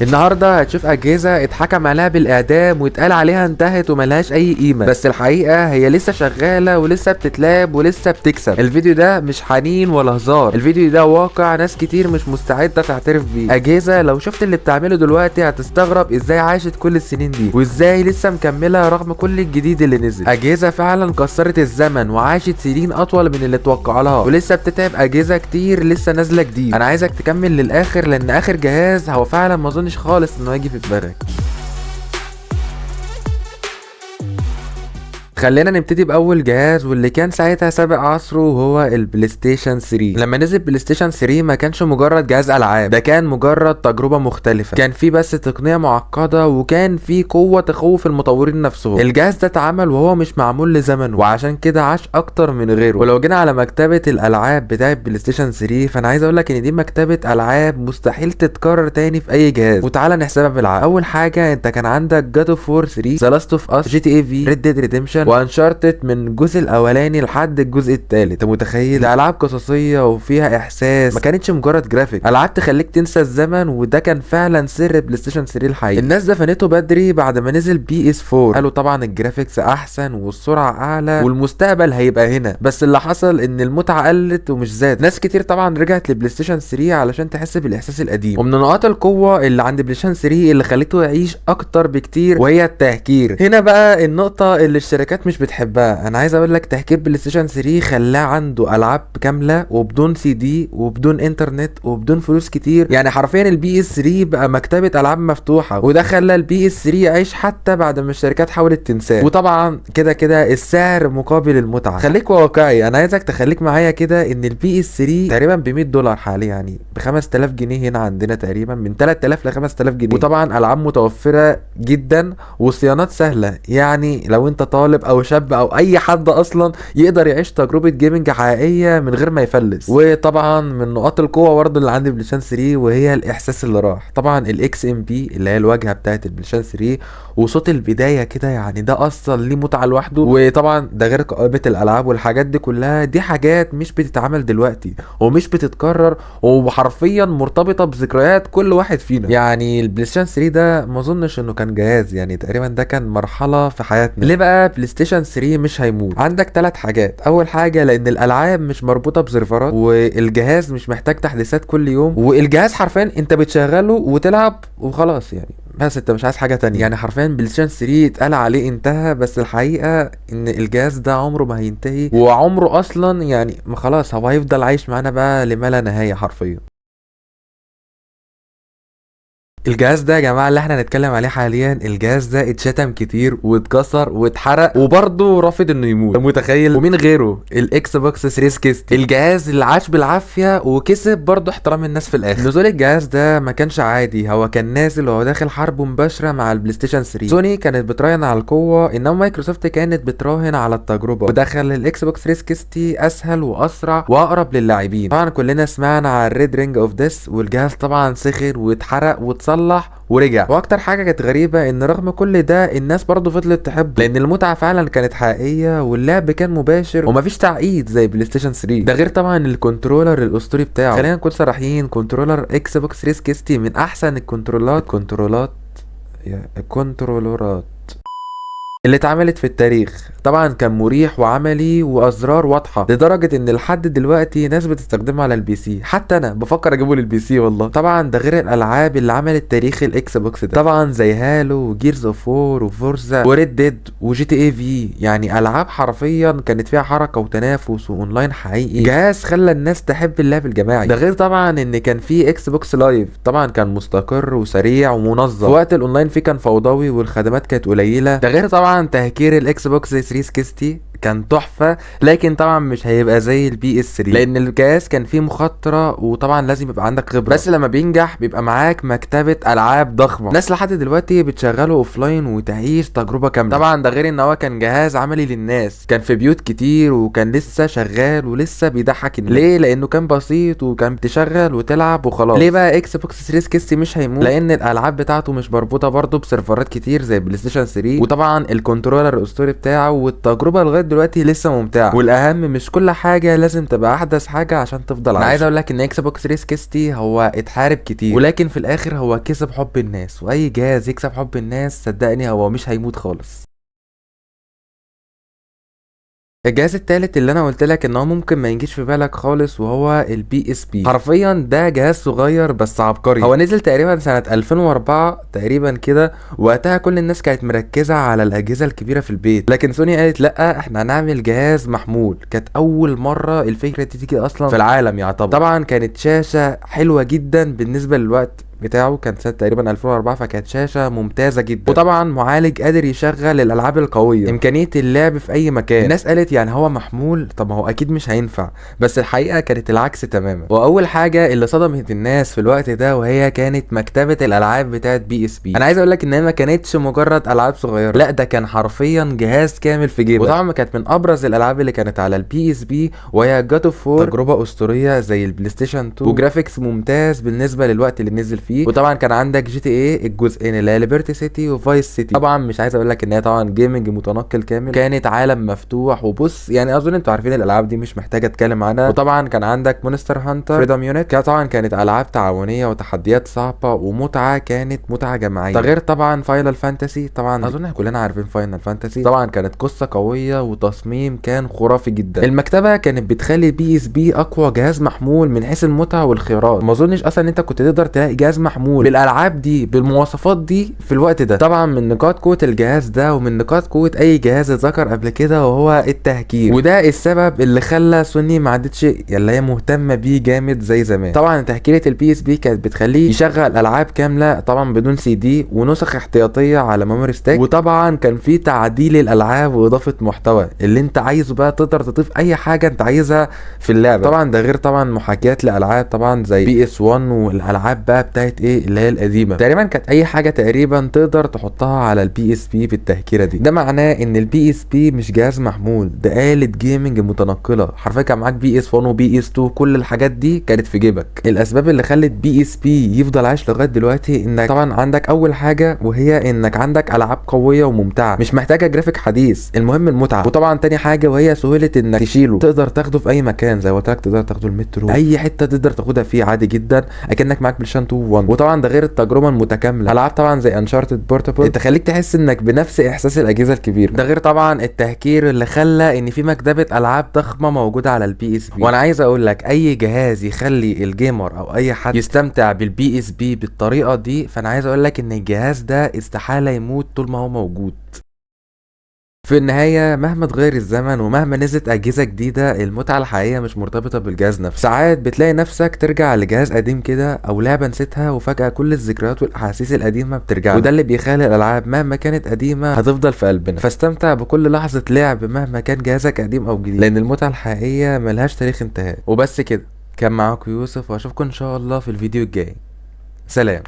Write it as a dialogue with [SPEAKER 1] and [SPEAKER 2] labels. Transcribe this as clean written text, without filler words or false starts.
[SPEAKER 1] النهارده هتشوف اجهزه اتحكم عليها بالاعدام واتقال عليها انتهت وملهاش اي قيمه، بس الحقيقه هي لسه شغاله ولسه بتتلعب ولسه بتكسب. الفيديو ده مش حنين ولا هزار، الفيديو ده واقع ناس كتير مش مستعده تعترف بيه. اجهزه لو شفت اللي بتعمله دلوقتي هتستغرب ازاي عاشت كل السنين دي وازاي لسه مكمله رغم كل الجديد اللي نزل. اجهزه فعلا كسرت الزمن وعاشت سنين اطول من اللي اتوقع لها، ولسه بتتعب اجهزه كتير لسه نازله جديد. انا عايزك تكمل للاخر لان اخر جهاز هو فعلا ما اظنش خالص انه يجي في دماغك. خلينا نبتدي باول جهاز واللي كان ساعتها سابق عصره وهو البلاي ستيشن 3. لما نزل بلاي ستيشن 3 ما كانش مجرد جهاز العاب، ده كان مجرد تجربه مختلفه، كان في بس تقنيه معقده وكان في قوه تخوف المطورين نفسهم. الجهاز ده اتعمل وهو مش معمول لزمنه وعشان كده عاش اكتر من غيره. ولو جينا على مكتبه الالعاب بتاعه بلاي ستيشن 3 فانا عايز اقول لك ان دي مكتبه العاب مستحيل تتكرر تاني في اي جهاز. وتعالى نحسبها بالعقل. اول حاجه انت كان عندك جاد اوف وور 3، ذا لاست اوف اس، جي تي اي في، ريد ديد ريديمشن، وانشارتد من الجزء الاولاني لحد الجزء الثالث. انت متخيل؟ ده العاب قصصيه وفيها احساس، ما كانتش مجرد جرافيك، العاب تخليك تنسى الزمن، وده كان فعلا سر بلاي ستيشن 3 الحقيقي. الناس دفنته بدري بعد ما نزل بي اس 4، قالوا طبعا الجرافيكس احسن والسرعه اعلى والمستقبل هيبقى هنا، بس اللي حصل ان المتعه قلت ومش زادت. ناس كتير طبعا رجعت لبلاي ستيشن 3 علشان تحس بالاحساس القديم. ومن نقاط القوه اللي عند بلاي ستيشن 3 اللي خليته يعيش اكتر بكتير وهي التهكير. هنا بقى النقطه اللي الشركات مش بتحبها. انا عايز اقول لك تهكير بلاي ستيشن 3 خلاه عنده العاب كامله وبدون سي دي وبدون انترنت وبدون فلوس كتير. يعني حرفيا البي اس 3 بقى مكتبه العاب مفتوحه، وده خلى البي اس 3 يعيش حتى بعد ما الشركات حاولت تنساه. وطبعا كده كده السعر مقابل المتعه. خليك واقعي، انا عايزك تخليك معايا كده ان البي اس 3 تقريبا ب $100 حاليا، يعني ب 5000 جنيه هنا عندنا تقريبا من 3000 ل 5000 جنيه. وطبعا العاب متوفره جدا وصيانات سهله، يعني لو انت طالب او شاب او اي حد اصلا يقدر يعيش تجربه جيمنج حقيقيه من غير ما يفلس. وطبعا من نقاط القوه برضه اللي عندي بلاي ستيشن 3 وهي الاحساس اللي راح. طبعا الاكس ام بي اللي هي الواجهه بتاعه البلاي ستيشن 3 وصوت البدايه كده، يعني ده اصلا ليه متعه لوحده. وطبعا ده غير قائمه الالعاب والحاجات دي كلها، دي حاجات مش بتتعمل دلوقتي ومش بتتكرر وحرفيا مرتبطه بذكريات كل واحد فينا. يعني البلاي ستيشن 3 ده ما اظنش انه كان جهاز، يعني تقريبا ده كان مرحله في حياتنا. ليه بقى بلاي ستيشن 3 مش هيموت؟ عندك 3 حاجات. اول حاجه لان الالعاب مش مربوطه بسيرفرات، والجهاز مش محتاج تحديثات كل يوم، والجهاز حرفيا انت بتشغله وتلعب وخلاص يعني، بس انت مش عايز حاجه تانية. يعني حرفيا بلاي ستيشن 3 اتقال عليه انتهى، بس الحقيقه ان الجهاز ده عمره ما هينتهي، وعمره اصلا يعني ما خلاص هو هيفضل عايش معانا بقى لما لا نهايه حرفيا. الجهاز ده يا جماعه اللي احنا هنتكلم عليه حاليا، الجهاز ده اتشتم كتير واتكسر واتحرق وبرضه رافض انه يموت. متخيل؟ ومين غيره؟ الاكس بوكس 360، الجهاز اللي عاش بالعافيه وكسب برضه احترام الناس في الاخر. نزول الجهاز ده ما كانش عادي، هو كان نازل وهو داخل حرب مباشره مع البلاي ستيشن 3. سوني كانت بتراهن على القوه، انما مايكروسوفت كانت بتراهن على التجربه، ودخل الاكس بوكس 360 اسهل واسرع واقرب للاعبين. طبعا كلنا سمعنا عن الريد رينج اوف ديس، والجهاز طبعا سخر واتحرق واتصلح ورجع. واكتر حاجه كانت غريبه ان رغم كل ده الناس برضه فضلت تحبه، لان المتعه فعلا كانت حقيقيه واللعب كان مباشر ومفيش تعقيد زي بلاي ستيشن 3. ده غير طبعا الكنترولر الاسطوري بتاعه. خلينا نكون صريحين، كنترولر اكس بوكس 360 من احسن الكنترولات اللي اتعملت في التاريخ. طبعا كان مريح وعملي وازرار واضحه لدرجه ان لحد دلوقتي ناس بتستخدمه على البي سي، حتى انا بفكر اجيبه للبي سي والله. طبعا ده غير الالعاب اللي عملت تاريخ الاكس بوكس ده، طبعا زي هالو وجيرز اوف وور وفورزا وريد ديد وجي تي اي في، يعني العاب حرفيا كانت فيها حركه وتنافس واونلاين حقيقي. جهاز خلى الناس تحب اللعب الجماعي. ده غير طبعا ان كان في اكس بوكس لايف، طبعا كان مستقر وسريع ومنظم في وقت الاونلاين فيه كان فوضوي والخدمات كانت قليله. ده غير طبعا تهكير الاكس بوكس 360 كان تحفه، لكن طبعا مش هيبقى زي البي اس 3 لان الجهاز كان فيه مخاطره، وطبعا لازم يبقى عندك خبره. بس لما بينجح بيبقى معاك مكتبه العاب ضخمه، ناس لحد دلوقتي بتشغله اوفلاين وتعيش تجربه كامله. طبعا ده غير ان هو كان جهاز عملي للناس، كان في بيوت كتير وكان لسه شغال ولسه بيضحك الناس. ليه؟ لانه كان بسيط وكان بتشغل وتلعب وخلاص. ليه بقى اكس بوكس 360 مش هيموت؟ لان الالعاب بتاعته مش مربوطه برضه بسيرفرات كتير زي بلاي ستيشن 3، وطبعا الكنترولر الاسطوري بتاعه، والتجربه لغايه دلوقتي لسه ممتعه، والاهم مش كل حاجه لازم تبقى احدث حاجه عشان تفضل عايش. انا عايز اقول لك ان اكس بوكس 360 هو اتحارب كتير، ولكن في الاخر هو كسب حب الناس، واي جهاز يكسب حب الناس صدقني هو مش هيموت خالص. الجهاز التالت اللي انا قلت لك ان هو ممكن ما يجيش في بالك خالص وهو البي اس بي. حرفيا ده جهاز صغير بس عبقري. هو نزل تقريبا سنة 2004 تقريبا كده، وقتها كل الناس كانت مركزة على الاجهزة الكبيرة في البيت، لكن سوني قالت لا احنا هنعمل جهاز محمول. كانت اول مرة الفكرة دي تيجي اصلا في العالم يعتبر. طبعا كانت شاشة حلوة جدا بالنسبة للوقت بتاعه، كان سنة تقريبا 2004، فكانت شاشة ممتازة جدا، وطبعا معالج قادر يشغل الالعاب القوية، امكانية اللعب في اي مكان. الناس قالت يعني هو محمول، طب ما هو اكيد مش هينفع، بس الحقيقة كانت العكس تماما. واول حاجة اللي صدمت الناس في الوقت ده وهي كانت مكتبة الالعاب بتاعت بي اس بي. انا عايز اقول لك ان هي ما كانتش مجرد العاب صغيرة، لا ده كان حرفيا جهاز كامل في جيبك. وطبعا كانت من ابرز الالعاب اللي كانت على البي اس بي وهي جاد اوف وور، تجربة اسطورية زي البلاي ستيشن 2، وجرافيكس ممتاز بالنسبة للوقت اللي نزل فيه. وطبعا كان عندك جي تي ايه الجزئين اللي هي ليبرتي سيتي وفايس سيتي. طبعا مش عايز اقول لك ان هي طبعا جيمنج متنقل كامل، كانت عالم مفتوح. وبص يعني اظن انتوا عارفين الالعاب دي مش محتاجه اتكلم عنها. وطبعا كان عندك مونستر هانتر فريدم يونت، طبعا كانت العاب تعاونيه وتحديات صعبه ومتعه، كانت متعه جماعيه. ده غير طبعا فاينل فانتسي، طبعا اظن كلنا عارفين فاينل فانتسي. طبعا كانت قصه قويه وتصميم كان خرافي جدا. المكتبه كانت بتخلي بي اس بي اقوى جهاز محمول من حيث المتعه والخيارات. ما اظنش اصلا ان انت كنت تقدر تلاقي جهاز محمول بالالعاب دي بالمواصفات دي في الوقت ده. طبعا من نقاط قوه الجهاز ده ومن نقاط قوه اي جهاز اتذكر قبل كده وهو التهكير، وده السبب اللي خلى سوني ما عادتش اللي هي مهتمه بيه جامد زي زمان. طبعا تهكيره البي اس بي كانت بتخليه يشغل العاب كامله طبعا بدون سي دي ونسخ احتياطيه على ميموري ستاك. وطبعا كان في تعديل الالعاب واضافه محتوى اللي انت عايزه بقى، تقدر تضيف اي حاجه انت عايزها في اللعبه. طبعا ده غير طبعا محاكيات لالعاب طبعا زي بي اس 1 والالعاب بقى بتاعت ايه اللي هي القديمه. تقريبا كانت اي حاجه تقريبا تقدر تحطها على البي اس بي بالتهكيره دي. ده معناه ان البي اس بي مش جهاز محمول، ده آلة جيمنج متنقله. حرفيا كان معاك بي اس 1 وبي اس 2، كل الحاجات دي كانت في جيبك. الاسباب اللي خلت بي اس بي يفضل عايش لغايه دلوقتي انك طبعا عندك اول حاجه وهي انك عندك العاب قويه وممتعه مش محتاجه جرافيك حديث، المهم المتعه. وطبعا تاني حاجه وهي سهوله انك تشيله، تقدر تاخده في اي مكان زي ما قلت لك، تقدر تاخده المترو، اي حته تقدر تاخدها فيه عادي جدا اكنك معاك بلايستيشن 2 1. وطبعا ده غير التجربه المتكامله، العاب طبعا زي انشارتد بورتابل تخليك تحس انك بنفس احساس الاجهزه الكبيره. ده غير طبعا التهكير اللي خلى ان في مكتبه العاب ضخمه موجوده على البي اس بي. وانا عايز اقول لك اي جهاز يخلي الجيمر او اي حد يستمتع بالبي اس بي بالطريقه دي، فانا عايز اقول لك ان الجهاز ده استحاله يموت طول ما هو موجود. في النهاية مهما اتغير الزمن ومهما نزلت أجهزة جديدة، المتعة الحقيقية مش مرتبطة بالجهاز نفسه. ساعات بتلاقي نفسك ترجع لجهاز قديم كده أو لعبة نسيتها، وفجأة كل الذكريات والأحاسيس القديمة بترجع، وده اللي بيخلي الألعاب مهما كانت قديمة هتفضل في قلبنا. فاستمتع بكل لحظة لعب مهما كان جهازك قديم أو جديد، لأن المتعة الحقيقية ملهاش تاريخ انتهاء. وبس كده، كان معاكم يوسف، وأشوفكم إن شاء الله في الفيديو الجاي. سلام.